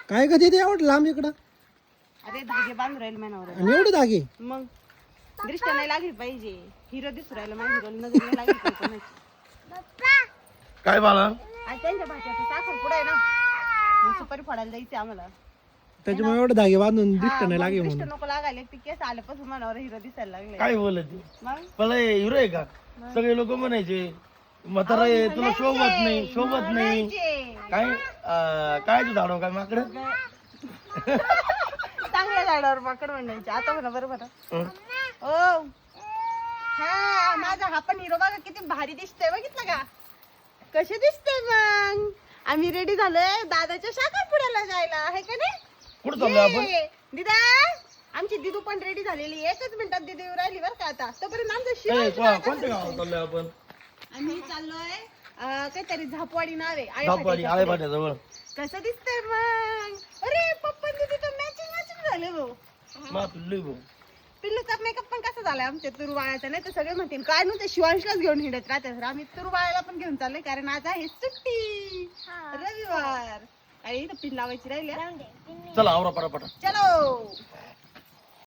काय कधी ते एवढं लांब इकडं अरे धागे बांधून राहील मनावर आणि एवढे धागे मग दृष्ट नाही लागली पाहिजे हिरो दिसू राहिला माझ्या हिरोला नजर नाही लागली पाहिजे कोणाची. काय बाळा आणि त्यांच्या भाच्याचा साखर पुढे आहे ना मग सुपारी फोडायला जायचं आम्हाला त्याच्यामुळे एवढे धागे बांधून दिसत नाही लागे दृष्ट म्हणून नको लागायला ती केस आल्यापासून मनावर हिरो दिसायला लागले काय बोलत मग मला हिरो आहे का सगळे लोक म्हणायचे म्हातारा आहे तुला शोभत नाही शोभत नाही काय काय तू झाडव काय माकड चांगल्या झाडावर माकड म्हणायचे आता म्हणा बरोबर ओ हा माझा हा पण हिरो बघा किती भारी दिसतोय बघितलं का कसे दिसते मग आम्ही रेडी झालोय दादाच्या साखरपुड्याला जायला आहे का नाही कुठं चाललो आपण ये. दिदा आमची दिदू पण रेडी झालेली आहे. एकच मिनिटात दिदी येऊ राहिली बरं का आता तोपर्यंत आमचं ए, शिवाय कोणत्या गावात चाललोय आपण आम्ही चाललोय काहीतरी झापवाडी नाव आहे धापवाडी आळेफाट्याच्या आळेफाट्याजवळ पुढे. कसं दिसतंय मग अरे पप्पा दिदी तर मॅचिंग झाले भाऊ मा पिल्लू भाऊ पिल्लूचा मेकअप पण कसा झालाय आमच्या तुरुबाळाचा नाही तर सगळे म्हणतील काय नव्हते शिवांशलाच घेऊन हिंडत राहते तर आम्ही तुरुबाळाला पण घेऊन चाललोय कारण आज आहे सुट्टी रविवार आणि इथं पिन लावायची राहिली चला आवरा पटापटा चलो